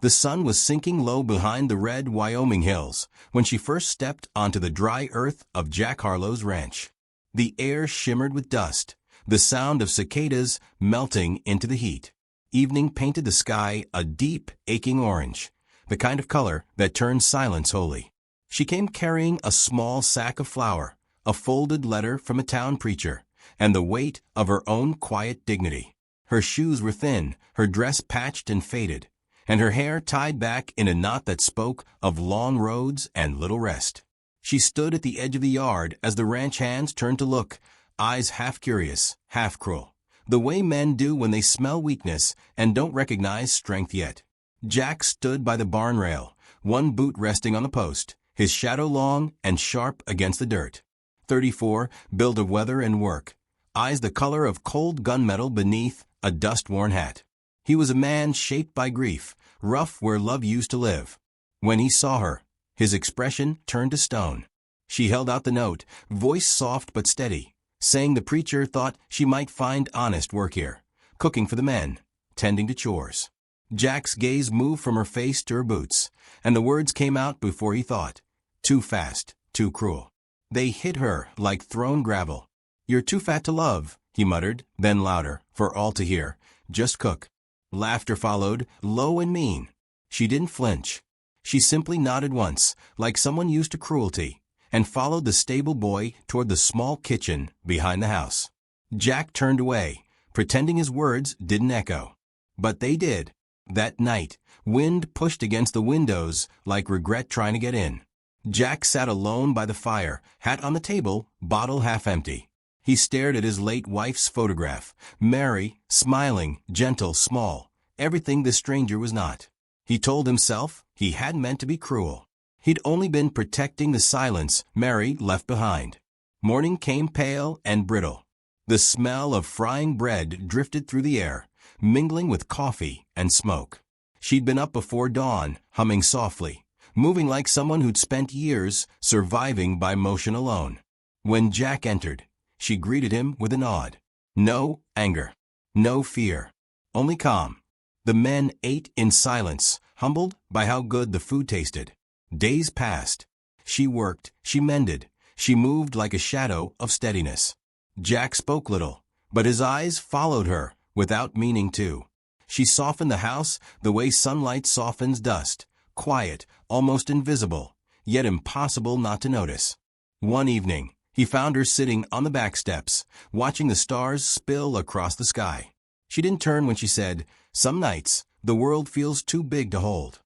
The sun was sinking low behind the red Wyoming hills when she first stepped onto the dry earth of Jack Harlow's ranch. The air shimmered with dust, the sound of cicadas melting into the heat. Evening painted the sky a deep, aching orange, the kind of color that turns silence holy. She came carrying a small sack of flour, a folded letter from a town preacher, and the weight of her own quiet dignity. Her shoes were thin, her dress patched and faded, and her hair tied back in a knot that spoke of long roads and little rest. She stood at the edge of the yard as the ranch hands turned to look, eyes half curious, half cruel, the way men do when they smell weakness and don't recognize strength yet. Jack stood by the barn rail, one boot resting on the post, his shadow long and sharp against the dirt. 34, build of weather and work, eyes the color of cold gunmetal beneath a dust-worn hat. He was a man shaped by grief, rough where love used to live. When he saw her, his expression turned to stone. She held out the note, voice soft but steady, saying the preacher thought she might find honest work here, cooking for the men, tending to chores. Jack's gaze moved from her face to her boots, and the words came out before he thought. Too fast, too cruel. They hit her like thrown gravel. You're too fat to love, he muttered, then louder, for all to hear. Just cook. Laughter followed, low and mean. She didn't flinch. She simply nodded once, like someone used to cruelty, and followed the stable boy toward the small kitchen behind the house. Jack turned away, pretending his words didn't echo. But they did. That night, wind pushed against the windows like regret trying to get in. Jack sat alone by the fire, hat on the table, bottle half empty. He stared at his late wife's photograph, Mary, smiling, gentle, small, everything the stranger was not. He told himself he hadn't meant to be cruel. He'd only been protecting the silence Mary left behind. Morning came pale and brittle. The smell of frying bread drifted through the air, mingling with coffee and smoke. She'd been up before dawn, humming softly, moving like someone who'd spent years surviving by motion alone. When Jack entered, she greeted him with a nod. No anger, no fear, only calm. The men ate in silence, humbled by how good the food tasted. Days passed. She worked, she mended, she moved like a shadow of steadiness. Jack spoke little, but his eyes followed her without meaning to. She softened the house the way sunlight softens dust, quiet, almost invisible, yet impossible not to notice. One evening, he found her sitting on the back steps, watching the stars spill across the sky. She didn't turn when she said, "Some nights, the world feels too big to hold."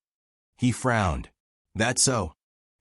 He frowned. "That's so?"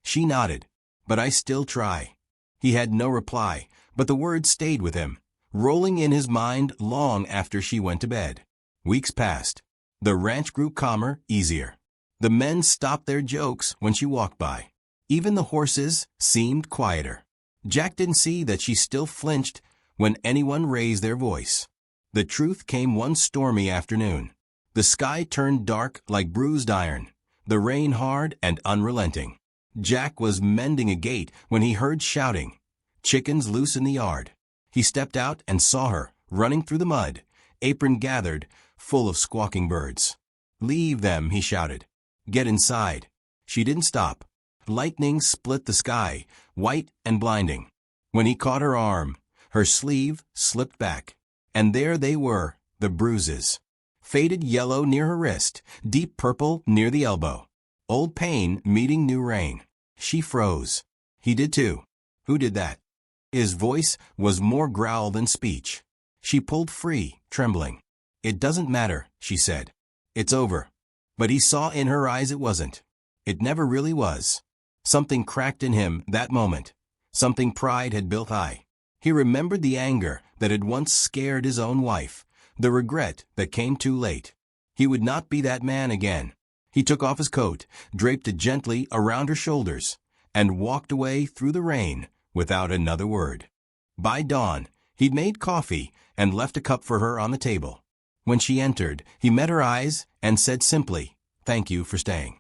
She nodded. "But I still try." He had no reply, but the words stayed with him, rolling in his mind long after she went to bed. Weeks passed. The ranch grew calmer, easier. The men stopped their jokes when she walked by. Even the horses seemed quieter. Jack didn't see that she still flinched when anyone raised their voice. The truth came one stormy afternoon. The sky turned dark like bruised iron, the rain hard and unrelenting. Jack was mending a gate when he heard shouting. Chickens loose in the yard. He stepped out and saw her, running through the mud, apron gathered, full of squawking birds. "Leave them," he shouted. "Get inside." She didn't stop. Lightning split the sky, white and blinding. When he caught her arm, her sleeve slipped back. And there they were, the bruises. Faded yellow near her wrist, deep purple near the elbow. Old pain meeting new rain. She froze. He did too. Who did that? His voice was more growl than speech. She pulled free, trembling. "It doesn't matter," she said. "It's over." But he saw in her eyes it wasn't. It never really was. Something cracked in him that moment. Something pride had built high. He remembered the anger that had once scared his own wife, the regret that came too late. He would not be that man again. He took off his coat, draped it gently around her shoulders, and walked away through the rain without another word. By dawn, he'd made coffee and left a cup for her on the table. When she entered, he met her eyes and said simply, "Thank you for staying."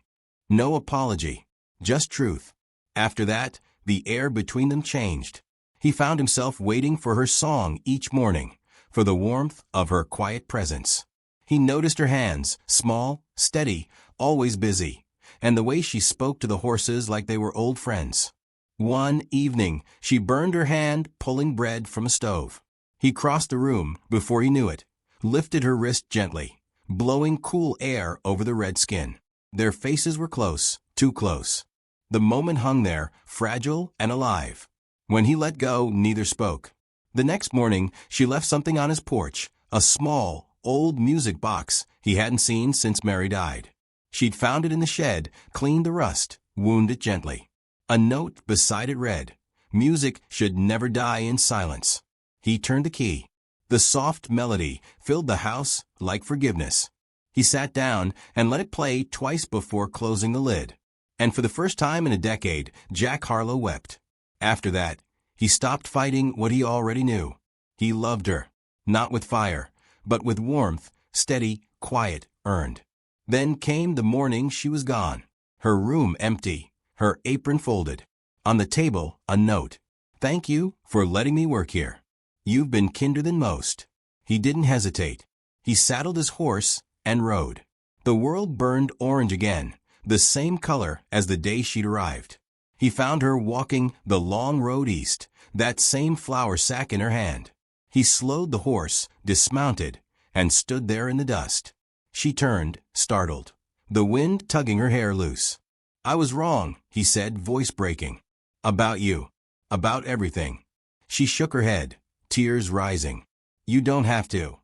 No apology, just truth. After that, the air between them changed. He found himself waiting for her song each morning, for the warmth of her quiet presence. He noticed her hands, small, steady, always busy, and the way she spoke to the horses like they were old friends. One evening, she burned her hand pulling bread from a stove. He crossed the room before he knew it, lifted her wrist gently, blowing cool air over the red skin. Their faces were close, too close. The moment hung there, fragile and alive. When he let go, neither spoke. The next morning, she left something on his porch, a small, old music box he hadn't seen since Mary died. She'd found it in the shed, cleaned the rust, wound it gently. A note beside it read, "Music should never die in silence." He turned the key. The soft melody filled the house like forgiveness. He sat down and let it play twice before closing the lid. And for the first time in a decade, Jack Harlow wept. After that, he stopped fighting what he already knew. He loved her, not with fire, but with warmth, steady, quiet, earned. Then came the morning she was gone. Her room empty, her apron folded. On the table, a note. "Thank you for letting me work here. You've been kinder than most." He didn't hesitate. He saddled his horse and rode. The world burned orange again, the same color as the day she'd arrived. He found her walking the long road east, that same flour sack in her hand. He slowed the horse, dismounted, and stood there in the dust. She turned, startled, the wind tugging her hair loose. "I was wrong," he said, voice breaking. "About you. About everything." She shook her head, tears rising. "You don't have to."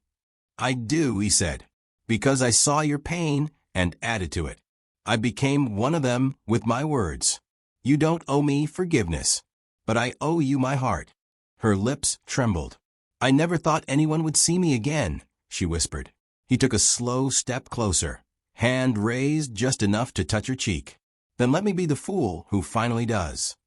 "I do," he said, "because I saw your pain and added to it. I became one of them with my words. You don't owe me forgiveness, but I owe you my heart." Her lips trembled. "I never thought anyone would see me again," she whispered. He took a slow step closer, hand raised just enough to touch her cheek. "Then let me be the fool who finally does."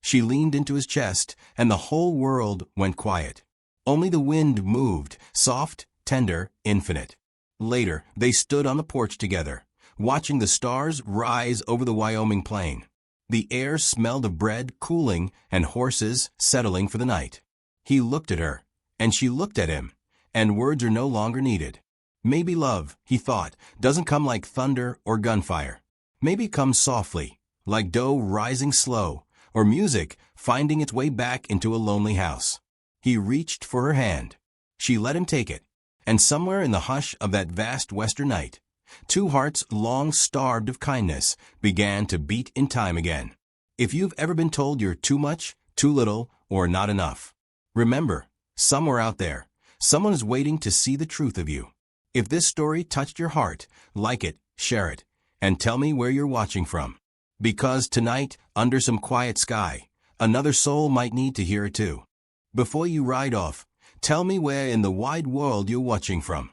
She leaned into his chest, and the whole world went quiet. Only the wind moved, soft, tender, infinite. Later, they stood on the porch together, watching the stars rise over the Wyoming plain. The air smelled of bread cooling and horses settling for the night. He looked at her, and she looked at him, and words are no longer needed. Maybe love, he thought, doesn't come like thunder or gunfire. Maybe it comes softly, like dough rising slow, or music finding its way back into a lonely house. He reached for her hand. She let him take it, and somewhere in the hush of that vast western night, two hearts long starved of kindness began to beat in time again. If you've ever been told you're too much, too little, or not enough, remember, somewhere out there, someone is waiting to see the truth of you. If this story touched your heart, like it, share it, and tell me where you're watching from. Because tonight, under some quiet sky, another soul might need to hear it too. Before you ride off, tell me where in the wide world you're watching from.